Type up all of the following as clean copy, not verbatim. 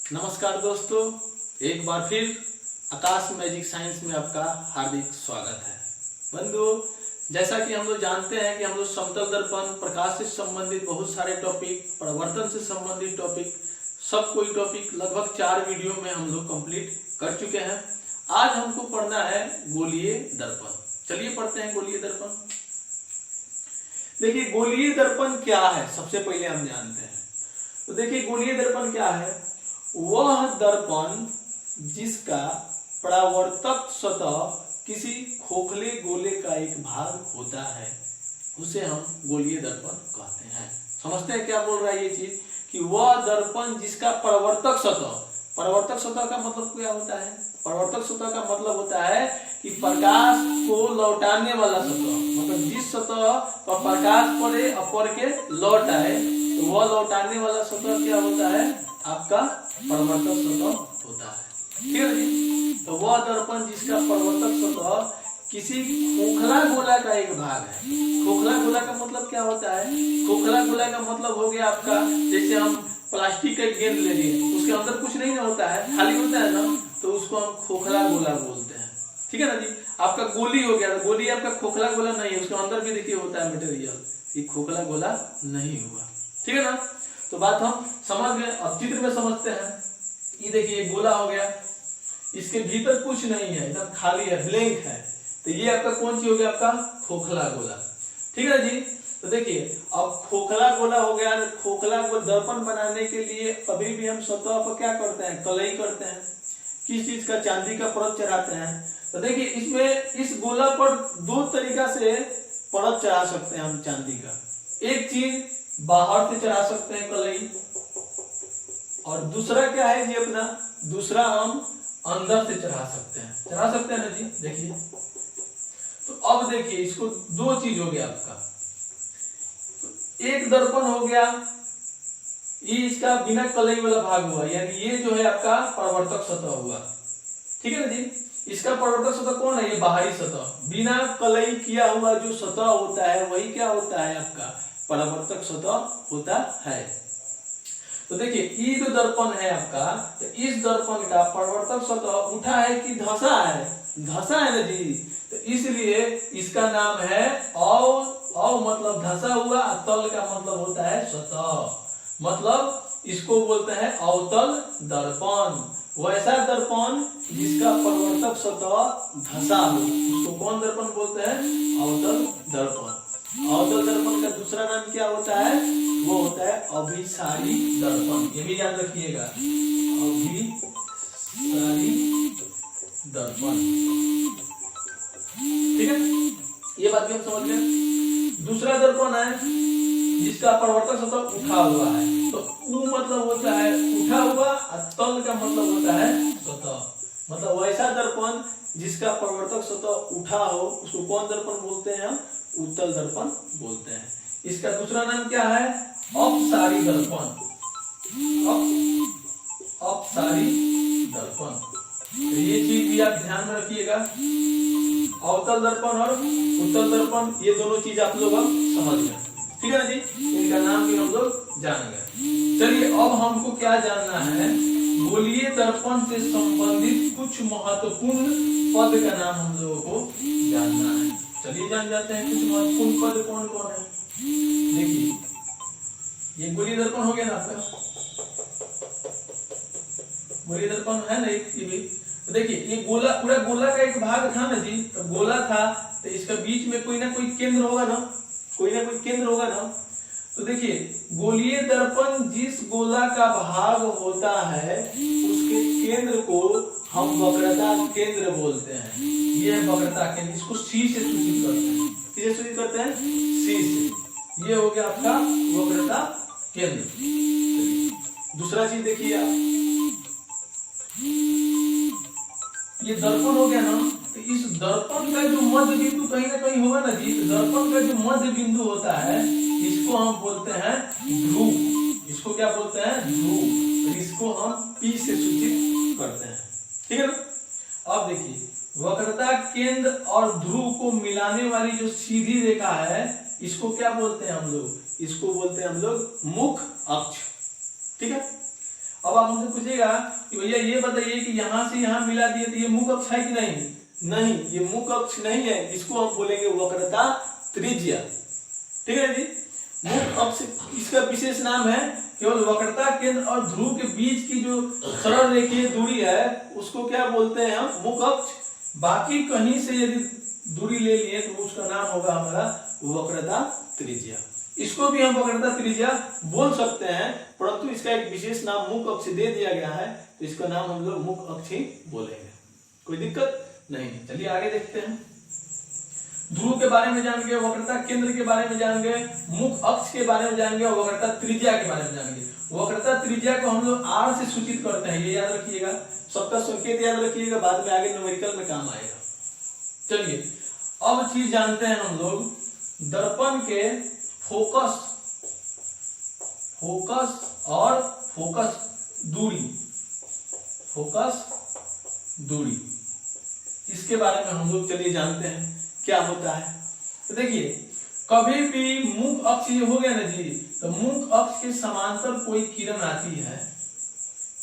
नमस्कार दोस्तों, एक बार फिर आकाश मैजिक साइंस में आपका हार्दिक स्वागत है। बंधुओं, जैसा कि हम लोग जानते हैं कि हम लोग समतल दर्पण, प्रकाश से संबंधित बहुत सारे टॉपिक, परावर्तन से संबंधित टॉपिक, सब कोई टॉपिक लगभग 4 वीडियो में हम लोग कंप्लीट कर चुके हैं। आज हमको पढ़ना है गोलीय दर्पण। चलिए पढ़ते हैं गोलीय दर्पण। देखिए गोलीय दर्पण क्या है, सबसे पहले हम जानते हैं। तो देखिए गोलीय दर्पण क्या है। वह दर्पण जिसका परावर्तक सतह किसी खोखले गोले का एक भाग होता है उसे हम गोलीय दर्पण कहते हैं। समझते हैं क्या बोल रहा है ये चीज कि वह दर्पण जिसका परावर्तक सतह का मतलब क्या होता है। परावर्तक सतह का मतलब होता है कि प्रकाश को लौटाने वाला सतह, मतलब जिस सतह पर प्रकाश पड़े और पड़ के लौट आए तो वह लौटाने वाला सतह क्या होता है, आपका परावर्तक सतह होता है। ठीक है जी। तो वह दर्पण जिसका परावर्तक सतह किसी खोखला गोला का एक भाग है। खोखला गोला का मतलब क्या होता है। खोखला गोला का मतलब हो गया आपका, जैसे हम प्लास्टिक का गेंद ले लिए, उसके अंदर कुछ नहीं होता है, खाली होता है ना, तो उसको हम खोखला गोला बोलते हैं। ठीक है ना जी। आपका गोली हो गया, गोली आपका खोखला गोला नहीं है, उसके अंदर भी देखिए होता है मटेरियल, ये खोखला गोला नहीं हुआ। ठीक है ना। तो बात हम समझ गए। अब चित्र में समझते हैं। ये देखिए गोला हो गया, इसके भीतर कुछ नहीं है, एकदम खाली है, ब्लैंक है, तो ये आपका कौन सी हो गया, आपका खोखला गोला। ठीक है जी। तो देखिए अब खोखला गोला हो गया। खोखला को दर्पण बनाने के लिए कभी भी हम सतह पर क्या करते हैं, कलई करते हैं। किस चीज का, चांदी का परत चढ़ाते हैं। तो देखिए इसमें इस गोला पर 2 तरीका से परत चढ़ा सकते हैं हम चांदी का। एक चीज बाहर से चढ़ा सकते हैं कलई, और दूसरा क्या है जी अपना, दूसरा हम अंदर से चढ़ा सकते हैं ना जी। देखिए तो अब देखिए इसको 2 चीज हो गया आपका। तो एक दर्पण हो गया, ये इसका बिना कलई वाला भाग हुआ, यानी ये जो है आपका परावर्तक सतह हुआ। ठीक है ना जी। इसका परावर्तक सतह कौन है, ये बाहरी सतह, बिना कलई किया हुआ जो सतह होता है वही क्या होता है, आपका परावर्तक सतह होता है। तो देखिए ये जो दर्पण है आपका, तो इस दर्पण का परावर्तक सतह उठा है कि धंसा है, धंसा है ना जी। तो इसलिए इसका नाम है अव मतलब धंसा हुआ, तल का मतलब होता है सतह, मतलब इसको बोलते हैं अवतल दर्पण। वैसा दर्पण जिसका परावर्तक सतह धंसा हो उसको कौन दर्पण बोलते हैं, अवतल दर्पण। अवतल दर्पण का दूसरा नाम क्या होता है, वो होता है अभिसारी दर्पण। ये भी याद रखिएगा, अभिसारी दर्पण। ठीक है, ये बात भी हम समझ गए। दूसरा दर्पण है जिसका परावर्तक सतह उठा हुआ है। तो उ मतलब होता है उठा हुआ, और तल का मतलब होता है सतह, मतलब वैसा दर्पण जिसका परावर्तक सतह उठा हो उसको कौन दर्पण बोलते हैं, हम उत्तल दर्पण बोलते हैं। इसका दूसरा नाम क्या है, अपसारी दर्पण। अपसारी दर्पण। तो ये चीज भी आप ध्यान में रखिएगा। अवतल दर्पण और उत्तल दर्पण, ये दोनों चीज आप लोग समझ गए। ठीक है ना जी। इनका नाम भी हम लोग जान गए। चलिए अब हमको क्या जानना है, गोलीय दर्पण से संबंधित कुछ महत्वपूर्ण पद का नाम हम लोगों को जानना है। चलिए जान जाते हैं कुछ महत्वपूर्ण पद कौन कौन है। देखिए ये गोलीय दर्पण हो गया ना आपका, गोलीय दर्पण है ना एक, ये भी। तो देखिए ये गोला, पूरा गोला का एक भाग था ना जी। तो गोला था तो इसका बीच में कोई ना कोई केंद्र होगा ना, कोई ना कोई केंद्र होगा ना। तो देखिए गोलीय दर्पण जिस गोला का भाग होता है उसके केंद्र को हम वक्रता केंद्र बोलते हैं। ये है वक्रता केंद्र, इसको सी से सूचित करते हैं। किससे सूचित करते हैं, सी से। ये हो गया आपका वक्रता केंद्र। दूसरा चीज देखिए आप, ये दर्पण हो गया ना। तो इस दर्पण का जो मध्य बिंदु कहीं ना कहीं होगा ना जी। तो दर्पण का जो मध्य बिंदु होता है इसको हम बोलते हैं ध्रुव। इसको क्या बोलते हैं, ध्रुव। तो इसको हम P से सूचित करते हैं। ठीक है ना। अब देखिए वक्रता केंद्र और ध्रुव को मिलाने वाली जो सीधी रेखा है इसको क्या बोलते हैं हम लोग, इसको बोलते हैं हम लोग मुख अक्ष। ठीक है। अब आप हमसे पूछेगा कि भैया ये बताइए कि यहाँ से यहाँ मिला दिए तो ये मुख अक्ष है कि नहीं? नहीं, ये मुख अक्ष नहीं है, इसको हम बोलेंगे वक्रता त्रिज्या। ठीक है जी। मुख अक्ष इसका विशेष नाम है, केवल वक्रता केंद्र और ध्रुव के बीच की जो सरल रेखीय दूरी है उसको क्या बोलते हैं हम? मुख अक्ष। बाकी कहीं से यदि दूरी ले लिए तो उसका नाम होगा हमारा वक्रता त्रिज्या। इसको भी हम वक्रता त्रिज्या बोल सकते हैं, परंतु इसका एक विशेष नाम मुख अक्ष दे दिया गया है, तो इसका नाम हम लोग मुख अक्ष ही बोलेंगे, कोई दिक्कत नहीं। चलिए आगे देखते हैं। ध्रुव के बारे में जान गए, वक्रता केंद्र के बारे में जान गए, मुख अक्ष के बारे में जान गए और वक्रता त्रिज्या के बारे में जान गए। वक्रता त्रिज्या को हम लोग आर से सूचित करते हैं, ये याद रखिएगा, सबका संकेत याद रखिएगा, बाद में आगे न्यूमेरिकल में काम आएगा। चलिए अब चीज जानते हैं हम लोग दर्पण के फोकस और फोकस दूरी, इसके बारे में हम लोग चलिए जानते हैं क्या होता है। तो देखिए कभी भी मुख अक्ष ये हो गया ना जी, तो मुख अक्ष के समांतर कोई किरण आती है,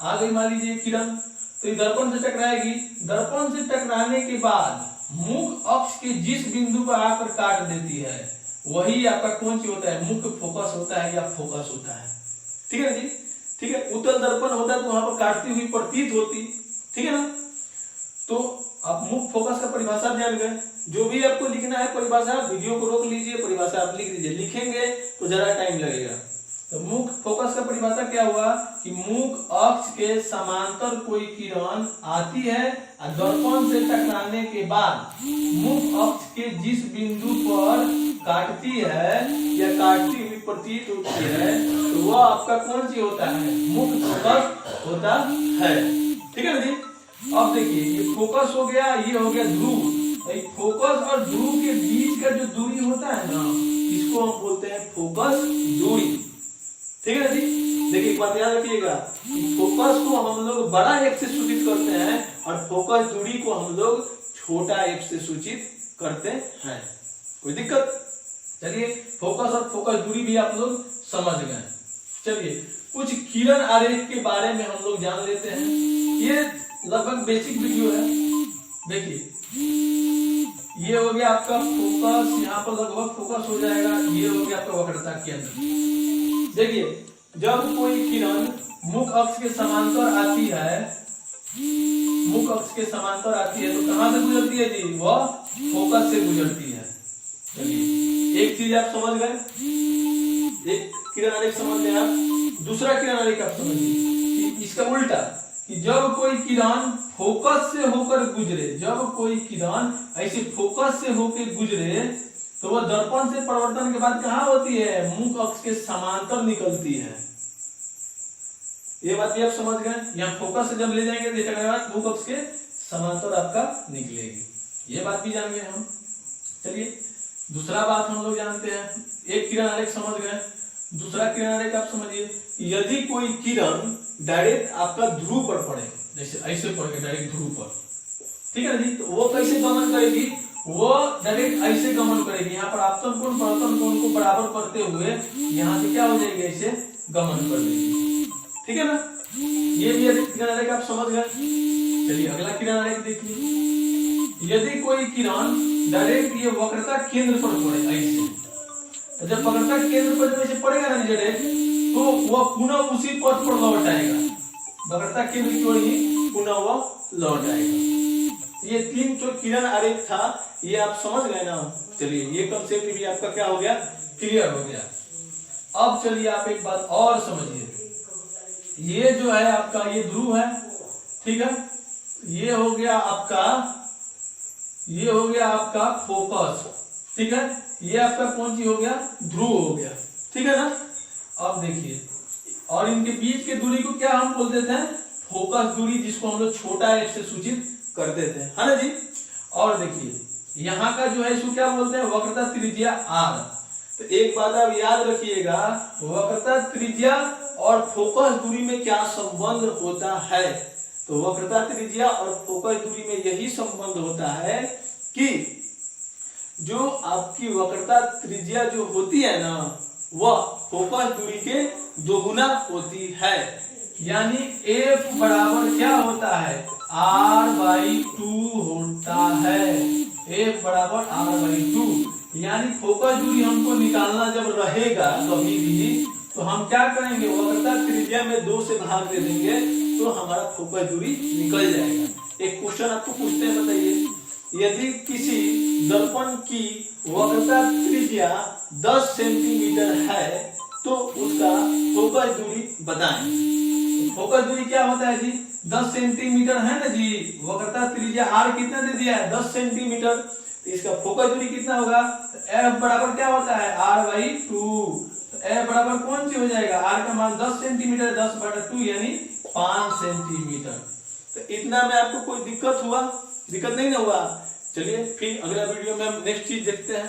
आ गई मान लीजिए किरण, तो ये दर्पण से टकराएगी। दर्पण से टकराने के बाद मुख अक्ष के जिस बिंदु पर आकर काट देती है वही आपका कौन सी होता है? मुख्य फोकस होता है या फोकस होता है। ठीक है जी, ठीक है। उत्तल दर्पण होता है तो वहां पर काटती हुई प्रतीत होती, ठीक है ना। तो आप मुख्य फोकस का परिभाषा जान गए, जो भी आपको लिखना है परिभाषा, वीडियो को रोक लीजिए, परिभाषा आप लिख लीजिए, लिखेंगे तो जरा टाइम लगेगा। तो मुख्य फोकस का परिभाषा क्या हुआ कि मुख अक्ष के समांतर कोई किरण आती है और दर्पण से टकराने के बाद मुख अक्ष के जिस बिंदु पर काटती है या काटती हुई प्रतीत होती है तो वह आपका कौन सी होता है? मुख्य फोकस होता है। ठीक है ना जी। अब देखिए ये फोकस हो गया, ये हो गया ध्रुव। फोकस और ध्रुव के बीच का जो दूरी होता है ना, इसको हम बोलते हैं फोकस दूरी। ठीक है ना जी। देखिए एक बात याद रखिएगा, फोकस को हम लोग बड़ा एक्स से सूचित करते हैं और फोकस दूरी को हम लोग छोटा एक्स से सूचित करते हैं, कोई दिक्कत? चलिए फोकस और फोकस दूरी भी आप लोग समझ गए। चलिए कुछ किरण आरेख के बारे में हम लोग जान लेते हैं। ये लगभग बेसिक वीडियो है। देखिए ये हो गया आपका फोकस, यहाँ पर लगभग फोकस हो जाएगा। ये हो गया आपका वक्रता केंद्र। देखिए जब कोई किरण मुख अक्ष के समांतर आती है, मुख अक्ष के समांतर आती है तो कहां से गुजरती है जी? वह फोकस से गुजरती है। चलिए एक चीज आप समझ गए, एक किरण आरेख समझ गए आप। दूसरा किरण आरेख आप समझिए कि इसका उल्टा, कि जब कोई किरण फोकस से होकर गुजरे, जब कोई किरण ऐसे फोकस से होकर गुजरे तो वह दर्पण से परिवर्तन के बाद कहाँ होती है? मुख अक्ष के समांतर निकलती है। ये बात भी आप समझ गए। यहाँ फोकस से जब ले जाएंगे तो मुख अक्ष के समांतर आपका निकलेगी। ये बात भी जान गए हम। चलिए दूसरा बात हम लोग जानते हैं। एक किरण आरेख समझ गए, दूसरा किरण आरेख आप समझिए। यदि कोई किरण डायरेक्ट आपका ध्रुव पर पड़े, जैसे ऐसे पड़ गए डायरेक्ट ध्रुव पर, ठीक है जी, तो वो कैसे गमन करेगी? वो डायरेक्ट ऐसे गमन करेगी। यहाँ पर आपतन कोण परावर्तन कोण को बराबर करते हुए यहाँ से क्या हो जाएगी? ऐसे गमन कर देगी। ठीक है ना। ये भी किरण आरेख आप समझ गए। चलिए अगला किरण आरेख देखिए। यदि कोई किरण डायरेक्ट ये वक्रता केंद्र पर पड़े ऐसे, तो जब वक्रता केंद्र पर जब ऐसे पड़ेगा ना डायरेक्ट, तो वह पुनः उसी पथ पर लौट आएगा। वक्रता केंद्र की ओर ही पुनः वह लौट आएगा। ये तीन जो किरण आरेख था ये आप समझ गए ना। चलिए ये कंसेप्ट भी आपका क्या हो गया? क्लियर हो गया। अब चलिए आप एक बात और समझिए। ये जो है आपका ये ध्रुव है, ठीक है। ये हो गया आपका फोकस, ठीक है। ये आपका कौन सी हो गया? ध्रुव हो गया, ठीक है ना। अब देखिए, और इनके बीच के दूरी को क्या हम बोलते थे? फोकस दूरी, जिसको हम लोग छोटा एक्स से सूचित करते थे, है ना जी। और देखिए यहाँ का जो है इसको क्या बोलते हैं? वक्रता त्रिज्या आर। तो एक बात आप याद रखिएगा, वक्रता त्रिज्या और फोकस दूरी में क्या संबंध होता है? तो वक्रता त्रिज्या और फोकस दूरी में यही संबंध होता है कि जो आपकी वक्रता त्रिज्या जो होती है ना, वह फोकस दूरी के दोगुना होती है। यानी एफ बराबर क्या होता है, r/2 होता है। एफ बराबर r/2, यानी फोकस दूरी हमको निकालना जब रहेगा कभी भी, तो हम क्या करेंगे, वक्रता त्रिज्या में 2 से भाग दे देंगे तो हमारा फोकस दूरी निकल जाएगा। एक क्वेश्चन आपको पूछते हैं, बताइए, यदि किसी दर्पण की वक्रता त्रिज्या 10 सेंटीमीटर है तो उसका फोकस दूरी बताएं। फोकस दूरी क्या होता है जी, 10 सेंटीमीटर है ना जी, वक्रता त्रिज्या r कितना दे दिया है, 10 सेंटीमीटर, तो इसका फोकस दूरी कितना होगा, तो f बराबर क्या होता है, r/2, तो f बराबर कौन सी हो जाएगा, r का मान 10 सेंटीमीटर, 10/2 यानी 5 सेंटीमीटर। तो इतना में आपको कोई दिक्कत नहीं ना हुआ। चलिए फिर अगला वीडियो में हम नेक्स्ट चीज देखते हैं।